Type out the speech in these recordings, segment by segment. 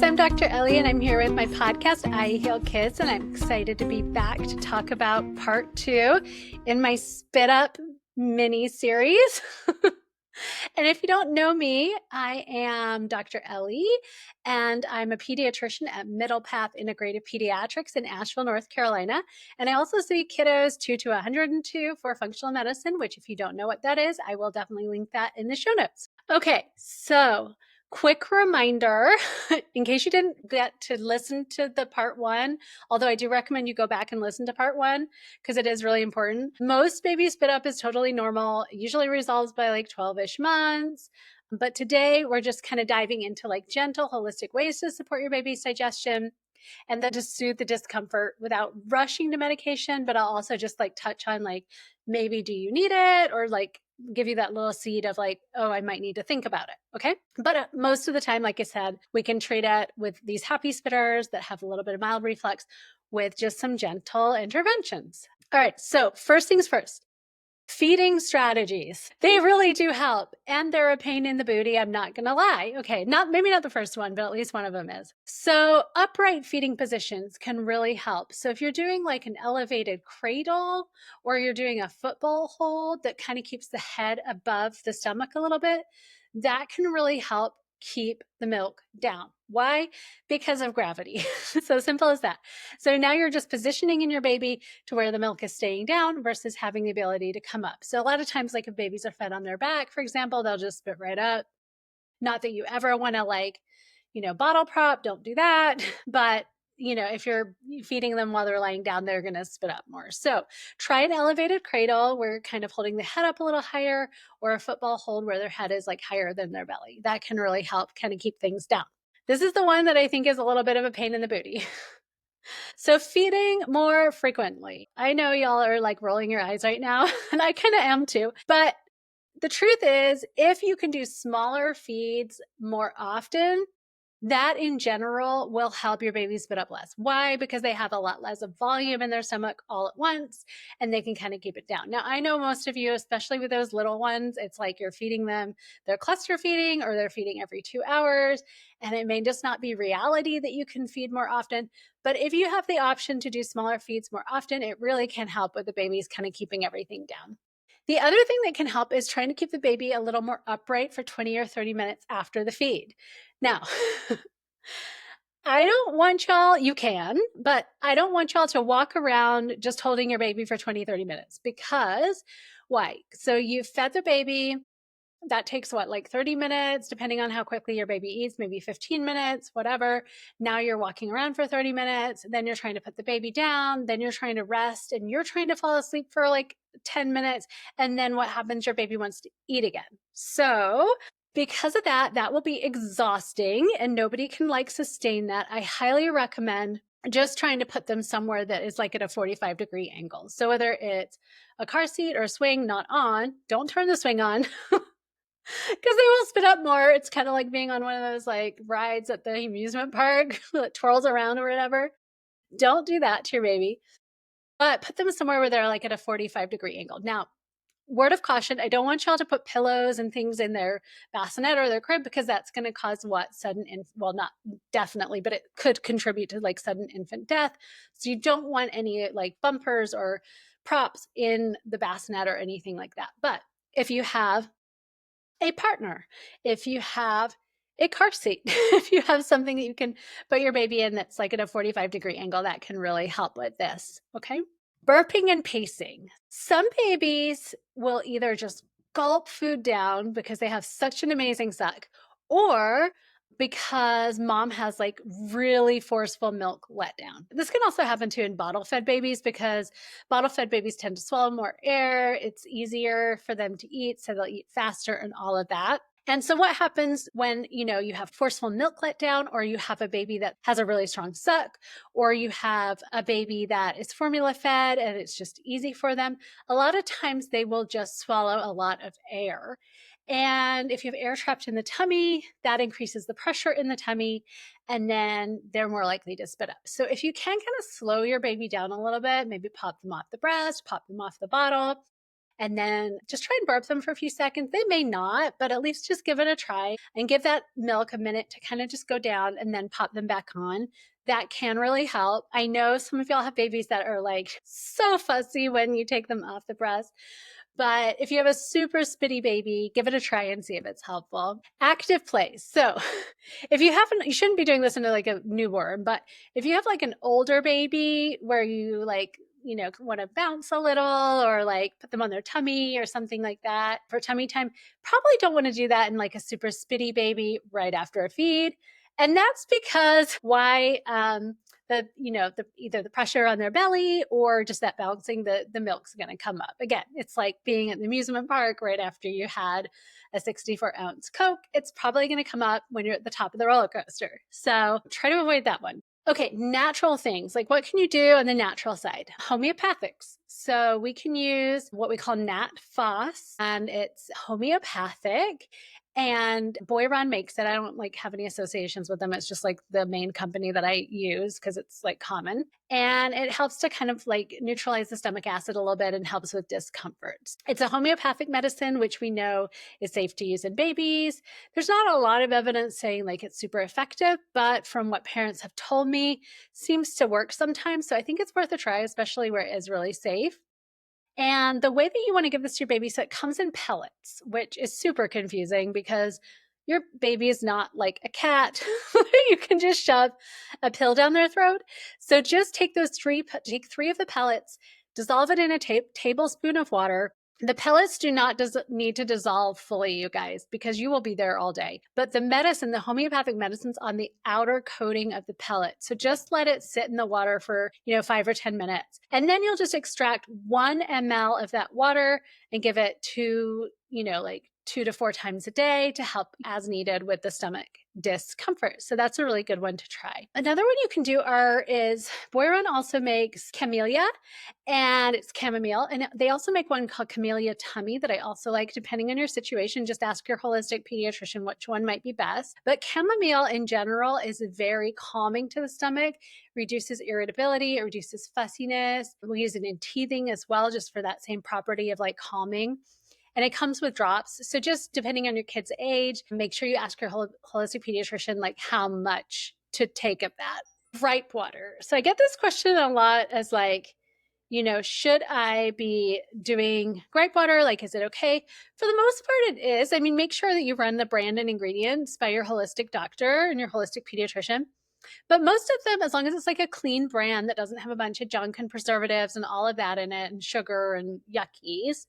guys, I'm Dr. Ellie and I'm here with my podcast, I Heal Kids, and I'm excited to be back to talk about part 2 in my Spit Up mini series. And if you don't know me, I am Dr. Ellie, and I'm a pediatrician at Middle Path Integrated Pediatrics in Asheville, North Carolina. And I also see kiddos 2 to 102 for functional medicine, which if you don't know what that is, I will definitely link that in the show notes. Okay, so quick reminder, in case you didn't get to listen to the part 1, although I do recommend you go back and listen to part 1 because it is really important. Most baby spit up is totally normal. It usually resolves by like 12-ish months. But today we're just kind of diving into like gentle, holistic ways to support your baby's digestion and then to soothe the discomfort without rushing to medication. But I'll also just like touch on like, maybe do you need it, or like give you that little seed of like, oh, I might need to think about it. Okay. But most of the time, like I said, we can treat it with these happy spitters that have a little bit of mild reflux with just some gentle interventions. All right. So first things first, feeding strategies. They really do help. And they're a pain in the booty. I'm not going to lie. Okay. Maybe not the first one, but at least one of them is. So upright feeding positions can really help. So if you're doing like an elevated cradle, or you're doing a football hold that kind of keeps the head above the stomach a little bit, that can really help keep the milk down. Why? Because of gravity. So simple as that. So now you're just positioning in your baby to where the milk is staying down versus having the ability to come up. So a lot of times, like if babies are fed on their back, for example, they'll just spit right up. Not that you ever want to like, bottle prop, don't do that. But if you're feeding them while they're lying down, they're going to spit up more. So try an elevated cradle where you're kind of holding the head up a little higher, or a football hold where their head is like higher than their belly. That can really help kind of keep things down. This is the one that I think is a little bit of a pain in the booty. So feeding more frequently. I know y'all are like rolling your eyes right now, and I kind of am too. But the truth is, if you can do smaller feeds more often, that in general will help your baby spit up less. Why? Because they have a lot less of volume in their stomach all at once, and they can kind of keep it down. Now, I know most of you, especially with those little ones, it's like you're feeding them, they're cluster feeding, or they're feeding every 2 hours, and it may just not be reality that you can feed more often. But if you have the option to do smaller feeds more often, it really can help with the babies kind of keeping everything down. The other thing that can help is trying to keep the baby a little more upright for 20 or 30 minutes after the feed. Now, I don't want y'all, you can, but I don't want y'all to walk around just holding your baby for 20, 30 minutes because why? So you fed the baby. That takes what, like 30 minutes, depending on how quickly your baby eats, maybe 15 minutes, whatever. Now you're walking around for 30 minutes. Then you're trying to put the baby down. Then you're trying to rest, and you're trying to fall asleep for like 10 minutes. And then what happens? Your baby wants to eat again. So because of that, that will be exhausting, and nobody can like sustain that. I highly recommend just trying to put them somewhere that is like at a 45-degree angle. So whether it's a car seat or a swing, not on, don't turn the swing on. Because they will spit up more. It's kind of like being on one of those like rides at the amusement park that twirls around or whatever. Don't do that to your baby, but put them somewhere where they're like at a 45-degree angle. Now, word of caution, I don't want y'all to put pillows and things in their bassinet or their crib, because that's going to cause what? Well, not definitely, but it could contribute to like sudden infant death. So you don't want any like bumpers or props in the bassinet or anything like that. But if you have a partner, if you have a car seat, if you have something that you can put your baby in that's like at a 45-degree angle, that can really help with this. Okay. Burping and pacing. Some babies will either just gulp food down because they have such an amazing suck, or because mom has like really forceful milk letdown. This can also happen too in bottle-fed babies, because bottle-fed babies tend to swallow more air. It's easier for them to eat, so they'll eat faster and all of that. And so what happens when, you have forceful milk letdown, or you have a baby that has a really strong suck, or you have a baby that is formula fed and it's just easy for them? A lot of times they will just swallow a lot of air. And if you have air trapped in the tummy, that increases the pressure in the tummy, and then they're more likely to spit up. So if you can kind of slow your baby down a little bit, maybe pop them off the breast, pop them off the bottle, and then just try and burp them for a few seconds. They may not, but at least just give it a try and give that milk a minute to kind of just go down and then pop them back on. That can really help. I know some of y'all have babies that are like so fussy when you take them off the breast. But if you have a super spitty baby, give it a try and see if it's helpful. Active play. So if you haven't, you shouldn't be doing this into like a newborn, but if you have like an older baby where you like, want to bounce a little or like put them on their tummy or something like that for tummy time, probably don't want to do that in like a super spitty baby right after a feed. And that's because why either the pressure on their belly or just that bouncing, the milk's going to come up. Again, it's like being at the amusement park right after you had a 64-ounce Coke. It's probably going to come up when you're at the top of the roller coaster. So try to avoid that one. Okay, natural things. Like what can you do on the natural side? Homeopathics. So we can use what we call Nat Phos, and it's homeopathic. And Boiron makes it. I don't like have any associations with them. It's just like the main company that I use because it's like common. And it helps to kind of like neutralize the stomach acid a little bit and helps with discomfort. It's a homeopathic medicine, which we know is safe to use in babies. There's not a lot of evidence saying like it's super effective, but from what parents have told me, seems to work sometimes. So I think it's worth a try, especially where it is really safe. And the way that you want to give this to your baby, so it comes in pellets, which is super confusing because your baby is not like a cat. You can just shove a pill down their throat. So just take take 3 of the pellets, dissolve it in a tablespoon of water. The pellets do not need to dissolve fully, you guys, because you will be there all day. But the medicine, the homeopathic medicine's on the outer coating of the pellet. So just let it sit in the water for, 5 or 10 minutes. And then you'll just extract 1 ml of that water and give it to, like 2 to 4 times a day to help as needed with the stomach discomfort. So that's a really good one to try. Another one you can do is Boiron also makes camellia, and it's chamomile. And they also make one called camellia tummy that I also like. Depending on your situation, just ask your holistic pediatrician which one might be best. But chamomile in general is very calming to the stomach, reduces irritability, it reduces fussiness. We use it in teething as well, just for that same property of like calming. And it comes with drops. So just depending on your kid's age, make sure you ask your holistic pediatrician like how much to take of that. Gripe water. So I get this question a lot as like, should I be doing gripe water? Like, is it okay? For the most part, it is. I mean, make sure that you run the brand and ingredients by your holistic doctor and your holistic pediatrician. But most of them, as long as it's like a clean brand that doesn't have a bunch of junk and preservatives and all of that in it and sugar and yuckies,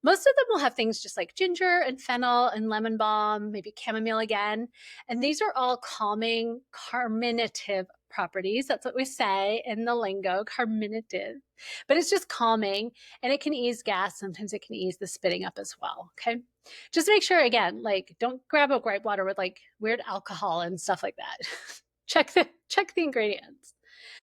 most of them will have things just like ginger and fennel and lemon balm, maybe chamomile again. And these are all calming, carminative properties. That's what we say in the lingo, carminative. But it's just calming, and it can ease gas. Sometimes it can ease the spitting up as well. Okay. Just make sure, again, like don't grab a gripe water with like weird alcohol and stuff like that. Check the ingredients.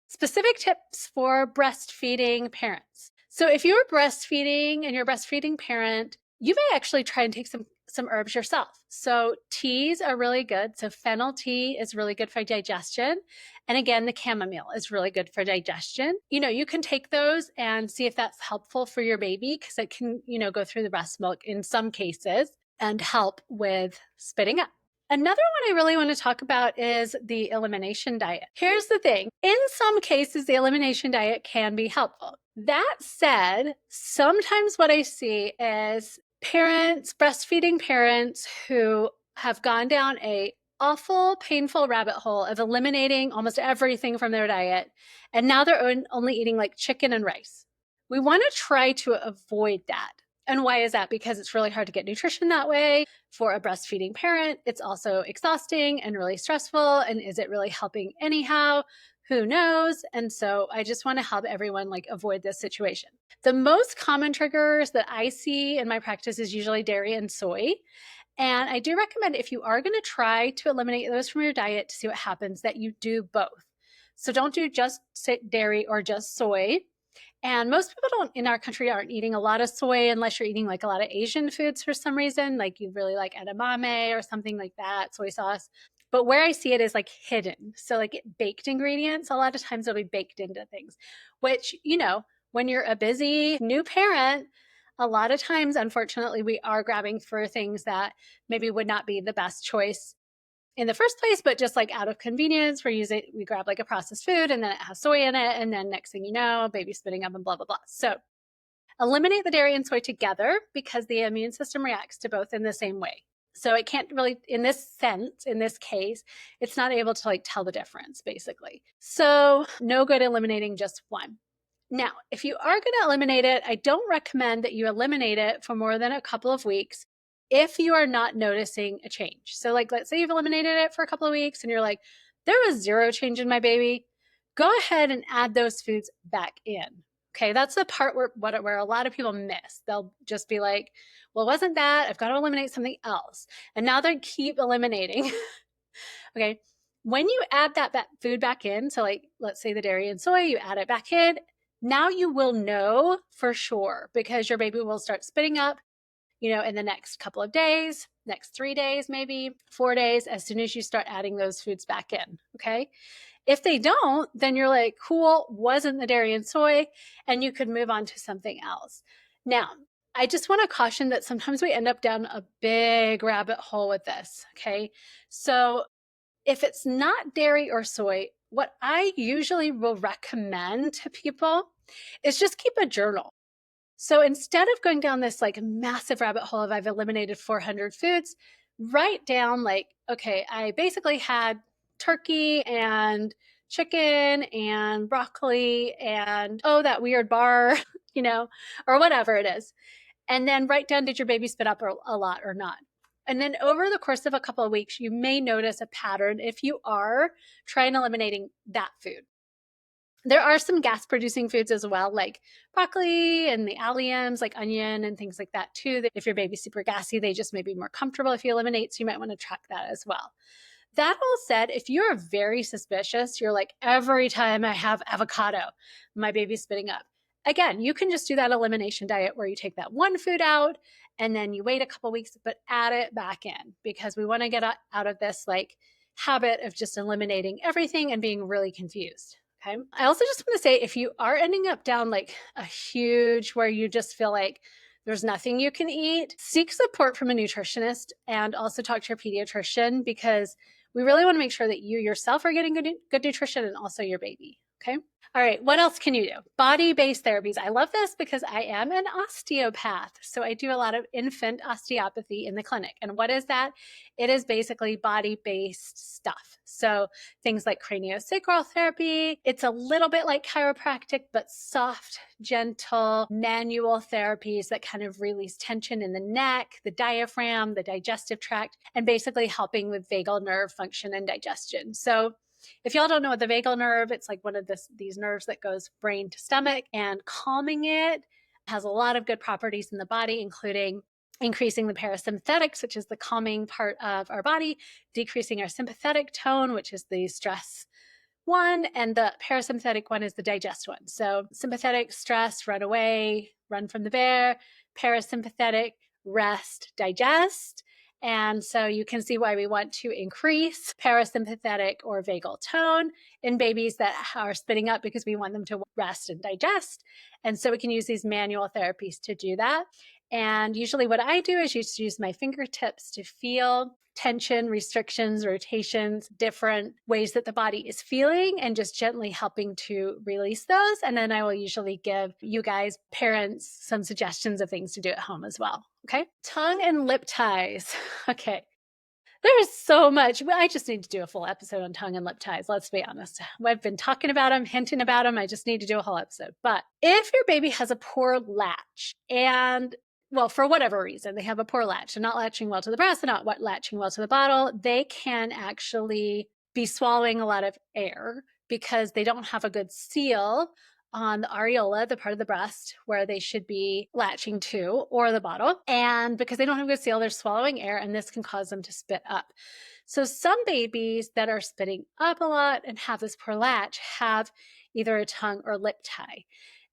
Specific tips for breastfeeding parents. So if you're breastfeeding and you're a breastfeeding parent, you may actually try and take some herbs yourself. So teas are really good. So fennel tea is really good for digestion. And again, the chamomile is really good for digestion. You can take those and see if that's helpful for your baby because it can, go through the breast milk in some cases and help with spitting up. Another one I really want to talk about is the elimination diet. Here's the thing. In some cases, the elimination diet can be helpful. That said, sometimes what I see is breastfeeding parents who have gone down a awful, painful rabbit hole of eliminating almost everything from their diet. And now they're only eating like chicken and rice. We want to try to avoid that. And why is that? Because it's really hard to get nutrition that way. For a breastfeeding parent, it's also exhausting and really stressful. And is it really helping anyhow? Who knows? And so I just want to help everyone like avoid this situation. The most common triggers that I see in my practice is usually dairy and soy. And I do recommend if you are going to try to eliminate those from your diet to see what happens, that you do both. So don't do just dairy or just soy. And most people in our country aren't eating a lot of soy unless you're eating like a lot of Asian foods for some reason, like you really like edamame or something like that, soy sauce. But where I see it is like hidden. So like baked ingredients, a lot of times it'll be baked into things, which, when you're a busy new parent, a lot of times, unfortunately, we are grabbing for things that maybe would not be the best choice in the first place, but just like out of convenience, we grab like a processed food and then it has soy in it. And then next thing you know, baby's spitting up and blah, blah, blah. So eliminate the dairy and soy together because the immune system reacts to both in the same way. So it can't really, in this sense, in this case, it's not able to like tell the difference basically. So no good eliminating just one. Now, if you are going to eliminate it, I don't recommend that you eliminate it for more than a couple of weeks if you are not noticing a change. So like, let's say you've eliminated it for a couple of weeks and you're like, there was zero change in my baby. Go ahead and add those foods back in. Okay, that's the part where a lot of people miss. They'll just be like, well, it wasn't that. I've got to eliminate something else. And now they keep eliminating. Okay, when you add that food back in, so like, let's say the dairy and soy, you add it back in, now you will know for sure because your baby will start spitting up, in the next couple of days, next 3 days, maybe 4 days, as soon as you start adding those foods back in. Okay. If they don't, then you're like, cool, wasn't the dairy and soy, and you could move on to something else. Now, I just want to caution that sometimes we end up down a big rabbit hole with this. Okay. So if it's not dairy or soy, what I usually will recommend to people is just keep a journal. So instead of going down this like massive rabbit hole of I've eliminated 400 foods, write down like, okay, I basically had turkey and chicken and broccoli and, oh, that weird bar, or whatever it is. And then write down, did your baby spit up a lot or not? And then over the course of a couple of weeks, you may notice a pattern if you are trying eliminating that food. There are some gas producing foods as well, like broccoli and the alliums, like onion and things like that too. That if your baby's super gassy, they just may be more comfortable if you eliminate. So you might want to track that as well. That all said, if you're very suspicious, you're like, every time I have avocado, my baby's spitting up. Again, you can just do that elimination diet where you take that one food out and then you wait a couple weeks, but add it back in because we want to get out of this like habit of just eliminating everything and being really confused. Okay. I also just want to say if you are ending up down like a huge where you just feel like there's nothing you can eat, seek support from a nutritionist and also talk to your pediatrician because we really want to make sure that you yourself are getting good nutrition and also your baby. Okay. All right. What else can you do? Body-based therapies. I love this because I am an osteopath. So I do a lot of infant osteopathy in the clinic. And what is that? It is basically body-based stuff. So things like craniosacral therapy. It's a little bit like chiropractic, but soft, gentle, manual therapies that kind of release tension in the neck, the diaphragm, the digestive tract, and basically helping with vagal nerve function and digestion. So if y'all don't know what the vagal nerve, it's like one of these nerves that goes brain to stomach, and calming it has a lot of good properties in the body, including increasing the parasympathetics, which is the calming part of our body, decreasing our sympathetic tone, which is the stress one, and the parasympathetic one is the digest one. So sympathetic, stress, run away, run from the bear, parasympathetic, rest, digest. And so you can see why we want to increase parasympathetic or vagal tone in babies that are spitting up because we want them to rest and digest. And so we can use these manual therapies to do that. And usually what I do is just use my fingertips to feel tension, restrictions, rotations, different ways that the body is feeling, and just gently helping to release those. And then I will usually give you guys, parents, some suggestions of things to do at home as well. Okay. Tongue and lip ties. Okay. There's so much. I just need to do a full episode on tongue and lip ties. Let's be honest. I've been talking about them, hinting about them. I just need to do a whole episode. But if your baby has a poor latch and well, for whatever reason, they have a poor latch. They're not latching well to the breast, they're not latching well to the bottle. They can actually be swallowing a lot of air because they don't have a good seal on the areola, the part of the breast where they should be latching to, or the bottle. And because they don't have a good seal, they're swallowing air, and this can cause them to spit up. So some babies that are spitting up a lot and have this poor latch have either a tongue or lip tie.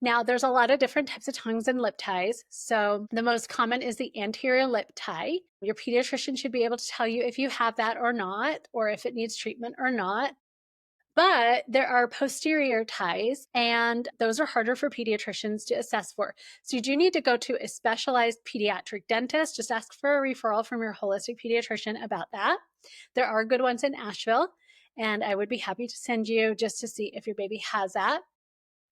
Now, there's a lot of different types of tongues and lip ties. So the most common is the anterior lip tie. Your pediatrician should be able to tell you if you have that or not, or if it needs treatment or not. But there are posterior ties, and those are harder for pediatricians to assess for. So you do need to go to a specialized pediatric dentist. Just ask for a referral from your holistic pediatrician about that. There are good ones in Asheville, and I would be happy to send you just to see if your baby has that.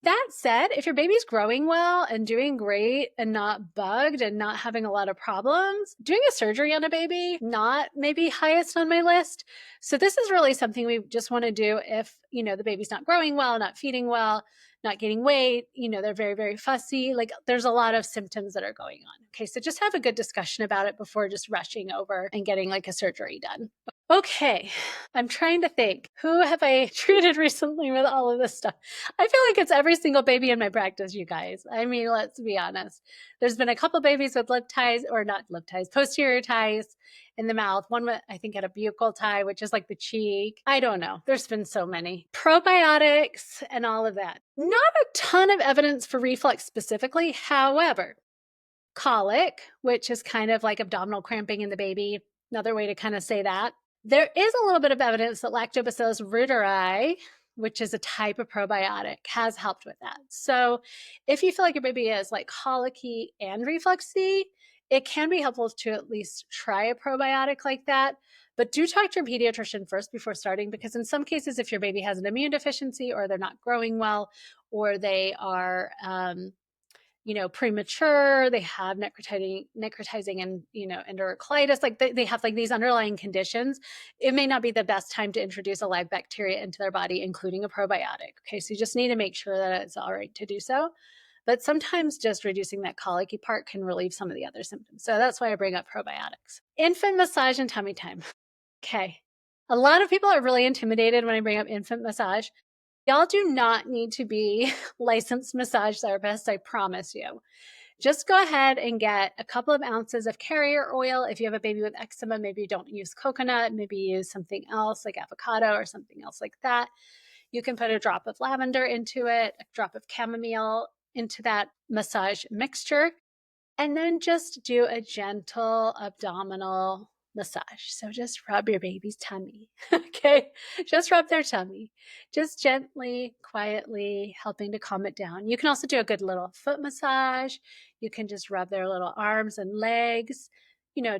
That said, if your baby's growing well and doing great and not bugged and not having a lot of problems, doing a surgery on a baby, not maybe highest on my list. So this is really something we just want to do if, the baby's not growing well, not feeding well, not gaining weight, they're very, very fussy. Like there's a lot of symptoms that are going on. Okay. So just have a good discussion about it before just rushing over and getting like a surgery done. Okay, I'm trying to think. Who have I treated recently with all of this stuff? I feel like it's every single baby in my practice, you guys. I mean, let's be honest. There's been a couple babies with lip ties, or not lip ties, posterior ties in the mouth. One, I think, had a buccal tie, which is like the cheek. I don't know. There's been so many. Probiotics and all of that. Not a ton of evidence for reflux specifically. However, colic, which is kind of like abdominal cramping in the baby, another way to kind of say that. There is a little bit of evidence that Lactobacillus reuteri, which is a type of probiotic, has helped with that. So if you feel like your baby is like colicky and refluxy, it can be helpful to at least try a probiotic like that. But do talk to your pediatrician first before starting, because in some cases, if your baby has an immune deficiency or they're not growing well, or they are premature, they have necrotizing and, enterocolitis, like they have like these underlying conditions, it may not be the best time to introduce a live bacteria into their body, including a probiotic. Okay. So you just need to make sure that it's all right to do so. But sometimes just reducing that colicky part can relieve some of the other symptoms. So that's why I bring up probiotics. Infant massage and tummy time. Okay. A lot of people are really intimidated when I bring up infant massage. Y'all do not need to be licensed massage therapists, I promise you. Just go ahead and get a couple of ounces of carrier oil. If you have a baby with eczema, maybe don't use coconut, maybe use something else like avocado or something else like that. You can put a drop of lavender into it, a drop of chamomile into that massage mixture, and then just do a gentle abdominal massage. So just rub your baby's tummy. Okay. Just rub their tummy. Just gently, quietly helping to calm it down. You can also do a good little foot massage. You can just rub their little arms and legs,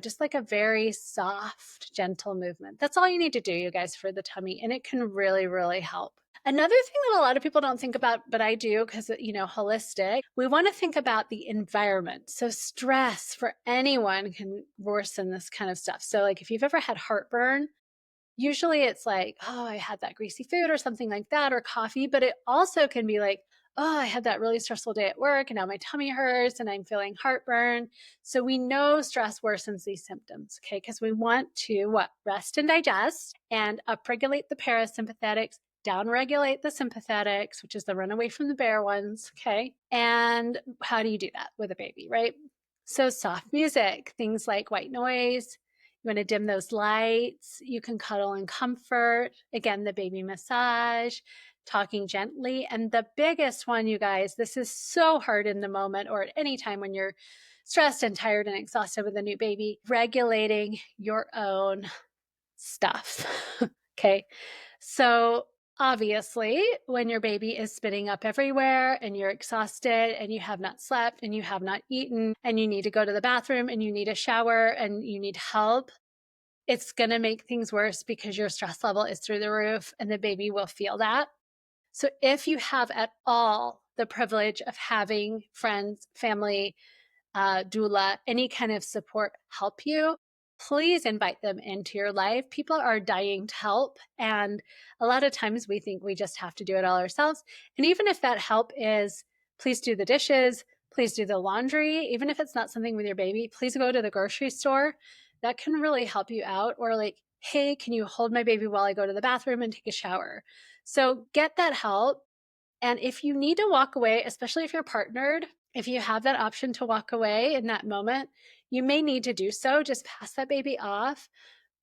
just like a very soft, gentle movement. That's all you need to do, you guys, for the tummy. And it can really, really help. Another thing that a lot of people don't think about, but I do because, holistic, we want to think about the environment. So stress for anyone can worsen this kind of stuff. So like if you've ever had heartburn, usually it's like, oh, I had that greasy food or something like that, or coffee, but it also can be like, oh, I had that really stressful day at work and now my tummy hurts and I'm feeling heartburn. So we know stress worsens these symptoms, okay? Because we want to rest and digest and upregulate the parasympathetics, downregulate the sympathetics, which is the run away from the bear ones, okay? And how do you do that with a baby, right? So soft music, things like white noise. You want to dim those lights. You can cuddle and comfort. Again, the baby massage, talking gently. And the biggest one, you guys, this is so hard in the moment or at any time when you're stressed and tired and exhausted with a new baby, regulating your own stuff. Okay. So obviously, when your baby is spitting up everywhere and you're exhausted and you have not slept and you have not eaten and you need to go to the bathroom and you need a shower and you need help, it's going to make things worse because your stress level is through the roof and the baby will feel that. So if you have at all the privilege of having friends, family, doula, any kind of support help you, please invite them into your life. People are dying to help. And a lot of times we think we just have to do it all ourselves. And even if that help is, please do the dishes, please do the laundry, even if it's not something with your baby, please go to the grocery store. That can really help you out. Or like, hey, can you hold my baby while I go to the bathroom and take a shower? So get that help. And if you need to walk away, especially if you're partnered, if you have that option to walk away in that moment, you may need to do so. Just pass that baby off.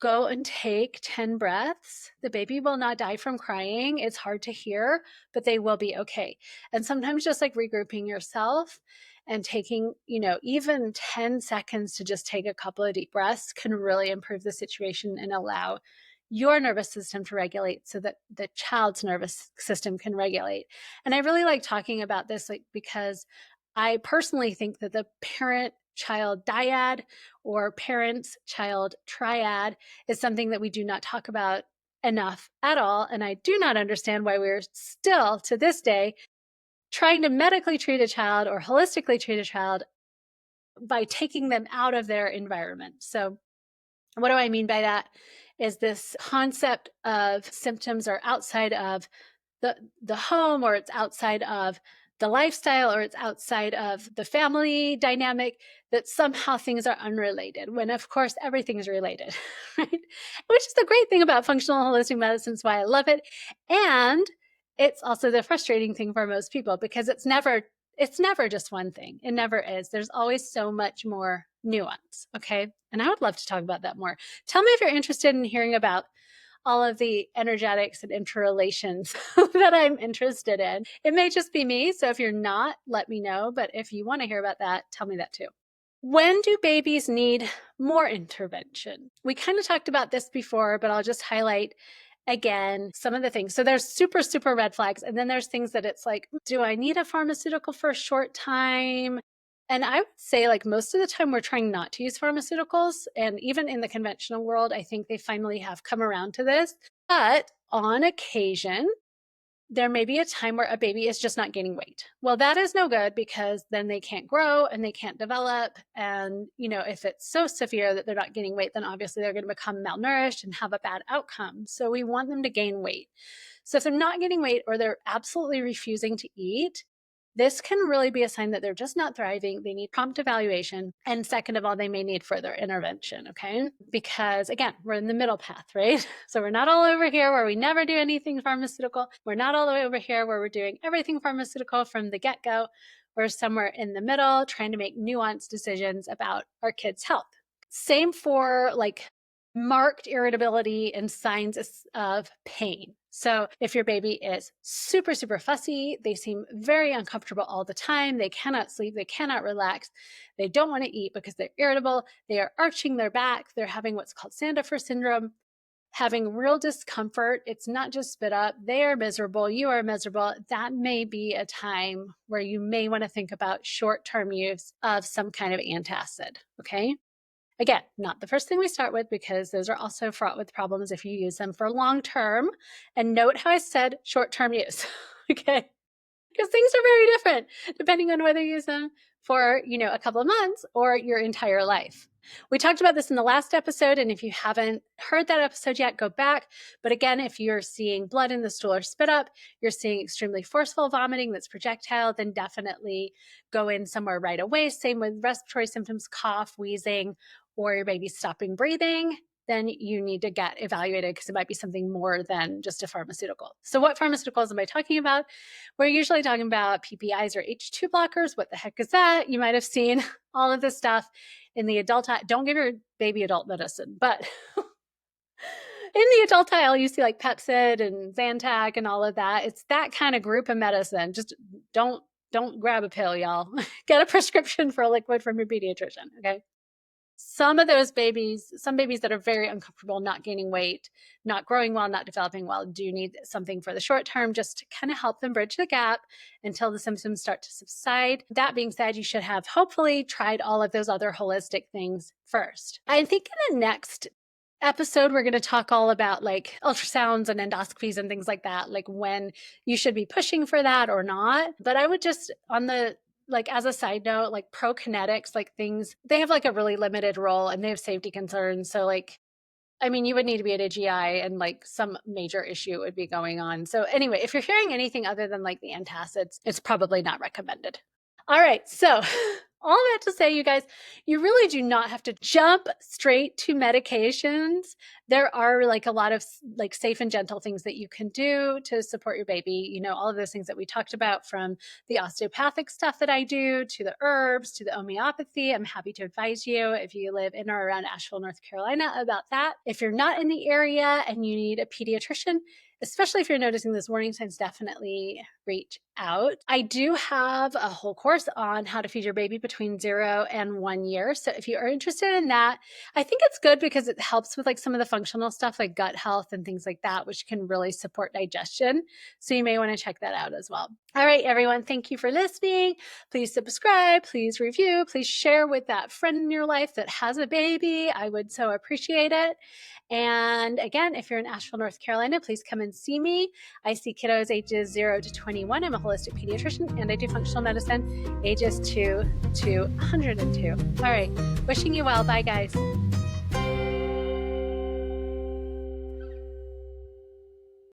Go and take 10 breaths. The baby will not die from crying. It's hard to hear, but they will be okay. And sometimes just like regrouping yourself and taking, even 10 seconds to just take a couple of deep breaths can really improve the situation and allow your nervous system to regulate so that the child's nervous system can regulate. And I really like talking about this because I personally think that the parent-child dyad or parents-child triad is something that we do not talk about enough at all. And I do not understand why we're still, to this day, trying to medically treat a child or holistically treat a child by taking them out of their environment. So what do I mean by that? Is this concept of symptoms are outside of the home, or it's outside of the lifestyle, or it's outside of the family dynamic, that somehow things are unrelated, when of course everything is related, right? Which is the great thing about functional holistic medicine, is why I love it. And it's also the frustrating thing for most people, because it's never just one thing. It never is. There's always so much more nuance. Okay. And I would love to talk about that more. Tell me if you're interested in hearing about all of the energetics and interrelations that I'm interested in. It may just be me. So if you're not, let me know. But if you want to hear about that, tell me that too. When do babies need more intervention? We kind of talked about this before, but I'll just highlight again some of the things. So there's super, super red flags. And then there's things that it's like, do I need a pharmaceutical for a short time? And I would say, like, most of the time we're trying not to use pharmaceuticals. And even in the conventional world, I think they finally have come around to this. But on occasion, there may be a time where a baby is just not gaining weight. Well, that is no good, because then they can't grow and they can't develop. And, if it's so severe that they're not gaining weight, then obviously they're going to become malnourished and have a bad outcome. So we want them to gain weight. So if they're not gaining weight, or they're absolutely refusing to eat, this can really be a sign that they're just not thriving. They need prompt evaluation. And second of all, they may need further intervention, okay? Because again, we're in the middle path, right? So we're not all over here where we never do anything pharmaceutical. We're not all the way over here where we're doing everything pharmaceutical from the get-go. We're somewhere in the middle, trying to make nuanced decisions about our kids' health. Same for marked irritability and signs of pain. So if your baby is super, super fussy, they seem very uncomfortable all the time, they cannot sleep, they cannot relax, they don't want to eat because they're irritable, they are arching their back, they're having what's called Sandifer syndrome, having real discomfort. It's not just spit up. They are miserable. You are miserable. That may be a time where you may want to think about short-term use of some kind of antacid, okay? Again, not the first thing we start with, because those are also fraught with problems if you use them for long term. And note how I said short-term use, okay? Because things are very different depending on whether you use them for, a couple of months or your entire life. We talked about this in the last episode, and if you haven't heard that episode yet, go back. But again, if you're seeing blood in the stool or spit up, you're seeing extremely forceful vomiting that's projectile, then definitely go in somewhere right away. Same with respiratory symptoms, cough, wheezing, or your baby's stopping breathing, then you need to get evaluated, because it might be something more than just a pharmaceutical. So what pharmaceuticals am I talking about? We're usually talking about PPIs or H2 blockers. What the heck is that? You might have seen all of this stuff in the adult aisle. Don't give your baby adult medicine, but in the adult aisle, you see like Pepcid and Zantac and all of that. It's that kind of group of medicine. Just don't grab a pill, y'all. Get a prescription for a liquid from your pediatrician, okay? Some babies that are very uncomfortable, not gaining weight, not growing well, not developing well, do need something for the short term, just to kind of help them bridge the gap until the symptoms start to subside. That being said, you should have hopefully tried all of those other holistic things first. I think in the next episode, we're going to talk all about like ultrasounds and endoscopies and things like that, like when you should be pushing for that or not. But I would just, as a side note, like prokinetics, like things, they have like a really limited role and they have safety concerns. So you would need to be at a GI and like some major issue would be going on. So anyway, if you're hearing anything other than like the antacids, it's probably not recommended. All right. So all that to say, you guys, you really do not have to jump straight to medications. There are like a lot of like safe and gentle things that you can do to support your baby. All of those things that we talked about, from the osteopathic stuff that I do to the herbs to the homeopathy. I'm happy to advise you if you live in or around Asheville, North Carolina, about that. If you're not in the area and you need a pediatrician, especially if you're noticing those warning signs, definitely reach out. I do have a whole course on how to feed your baby between 0 and 1 year. So if you are interested in that, I think it's good because it helps with like some of the functional stuff like gut health and things like that, which can really support digestion. So you may want to check that out as well. All right, everyone, thank you for listening. Please subscribe, please review, please share with that friend in your life that has a baby. I would so appreciate it. And again, if you're in Asheville, North Carolina, please come and see me. I see kiddos ages 0 to 21. I'm a holistic pediatrician, and I do functional medicine ages 2 to 102. All right, wishing you well. Bye, guys.